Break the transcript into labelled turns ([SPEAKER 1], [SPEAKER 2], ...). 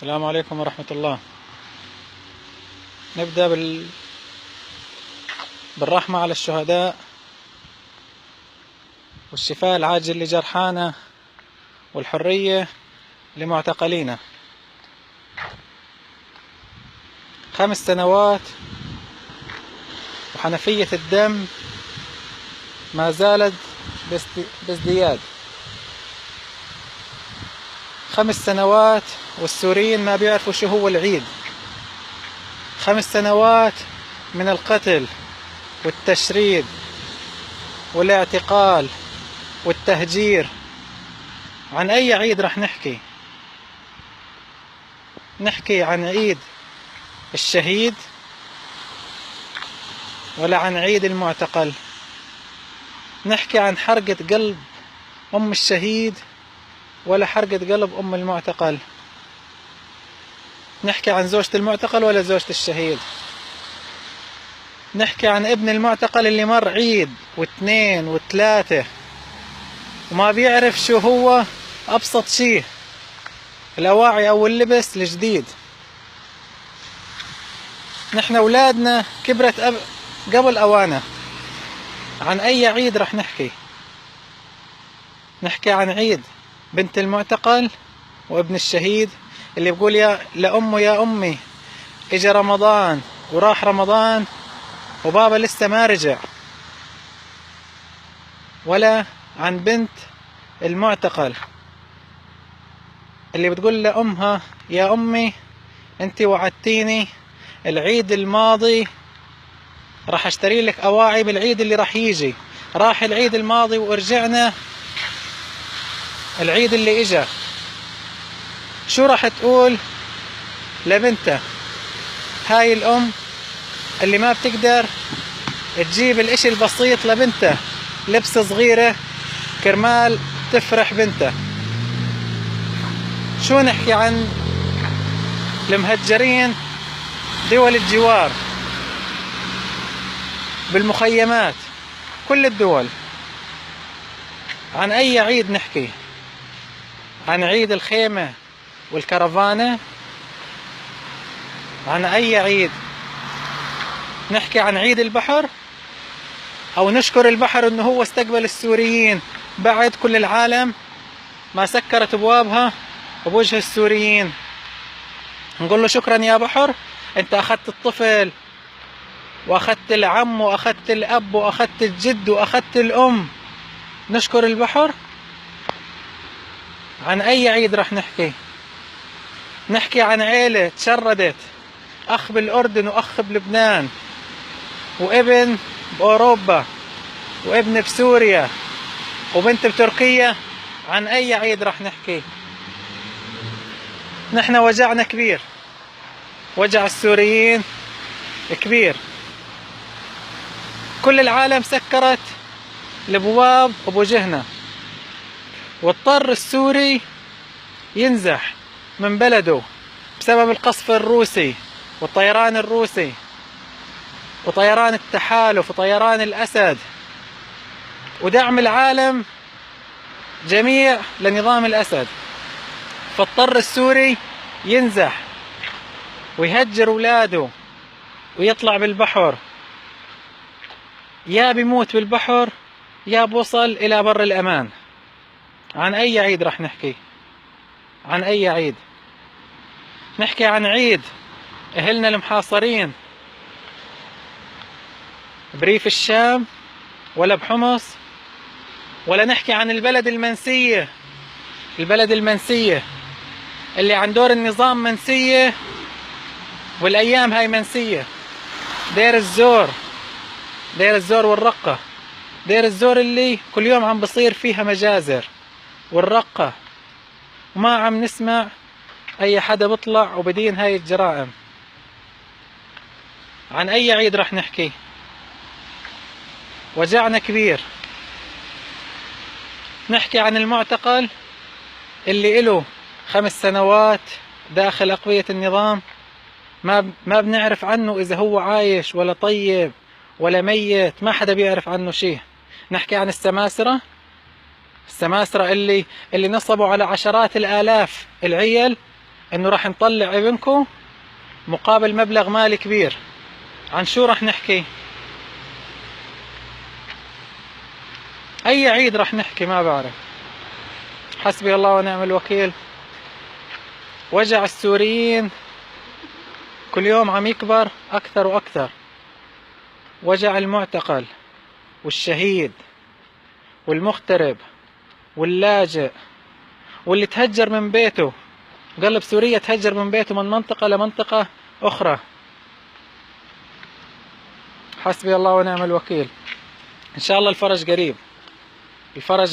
[SPEAKER 1] السلام عليكم ورحمة الله. نبدأ بالرحمة على الشهداء والشفاء العاجل لجرحانا والحرية لمعتقلينا. 5 سنوات وحنفية الدم ما زالت بازدياد. 5 سنوات والسوريين ما بيعرفوا شو هو العيد. 5 سنوات من القتل والتشريد والاعتقال والتهجير. عن أي عيد رح نحكي؟ نحكي عن عيد الشهيد ولا عن عيد المعتقل؟ نحكي عن حرقة قلب أم الشهيد ولا حرقة قلب أم المعتقل؟ نحكي عن زوجة المعتقل ولا زوجة الشهيد؟ نحكي عن ابن المعتقل اللي مر عيد واثنين وثلاثة وما بيعرف شو هو أبسط شيء، الأواعي أو اللبس الجديد. نحن أولادنا كبرت قبل أوانه. عن أي عيد رح نحكي؟ نحكي عن عيد بنت المعتقل وابن الشهيد اللي بقول يا لأمه يا أمي إجا رمضان وراح رمضان وبابا لسه ما رجع، ولا عن بنت المعتقل اللي بتقول لأمها يا أمي أنت وعدتيني العيد الماضي راح اشتري لك أواعي بالعيد اللي راح يجي. راح العيد الماضي ورجعنا العيد اللي إجا. شو راح تقول لبنتها؟ هاي الأم اللي ما بتقدر تجيب الاشي البسيط لبنتها، لبس صغيرة كرمال تفرح بنتها. شو نحكي عن المهجرين دول الجوار بالمخيمات كل الدول؟ عن أي عيد نحكي؟ عن عيد الخيمة والكرفانة؟ عن أي عيد نحكي؟ عن عيد البحر أو نشكر البحر إنه هو استقبل السوريين بعد كل العالم ما سكرت أبوابها بوجه السوريين؟ نقول له شكرا يا بحر، أنت أخذت الطفل وأخذت العم وأخذت الأب وأخذت الجد وأخذت الأم. نشكر البحر. عن أي عيد رح نحكي؟ نحكي عن عيلة تشردت، أخ بالأردن وأخ بلبنان وابن بأوروبا وابن بسوريا وبنت بتركيا. عن أي عيد رح نحكي؟ نحن وجعنا كبير، وجع السوريين كبير. كل العالم سكرت الابواب بوجهنا، واضطر السوري ينزح من بلده بسبب القصف الروسي والطيران الروسي وطيران التحالف وطيران الأسد ودعم العالم جميع لنظام الأسد. فاضطر السوري ينزح ويهجر أولاده ويطلع بالبحر، يا بيموت بالبحر يا بوصل إلى بر الأمان. عن أي عيد رح نحكي؟ عن أي عيد؟ نحكي عن عيد أهلنا المحاصرين بريف الشام ولا بحمص؟ ولا نحكي عن البلد المنسية، البلد المنسية اللي عن دور النظام منسية والأيام هاي منسية؟ دير الزور، دير الزور والرقة. دير الزور اللي كل يوم عم بصير فيها مجازر، والرقة وما عم نسمع أي حدا بطلع وبدين هاي الجرائم. عن أي عيد رح نحكي؟ وجعنا كبير. نحكي عن المعتقل اللي إله 5 سنوات داخل أقوية النظام، ما بنعرف عنه إذا هو عايش ولا طيب ولا ميت، ما حدا بيعرف عنه شيء. نحكي عن السماسرة اللي نصبوا على عشرات الآلاف العيل انه راح نطلع ابنكم مقابل مبلغ مالي كبير. عن شو راح نحكي؟ اي عيد راح نحكي؟ ما بعرف. حسبي الله ونعم الوكيل. وجع السوريين كل يوم عم يكبر اكثر واكثر. وجع المعتقل والشهيد والمغترب واللاجئ واللي تهجر من بيته، قلب سوريا تهجر من بيته من منطقة لمنطقة أخرى. حسبي الله ونعم الوكيل. إن شاء الله الفرج قريب. الفرج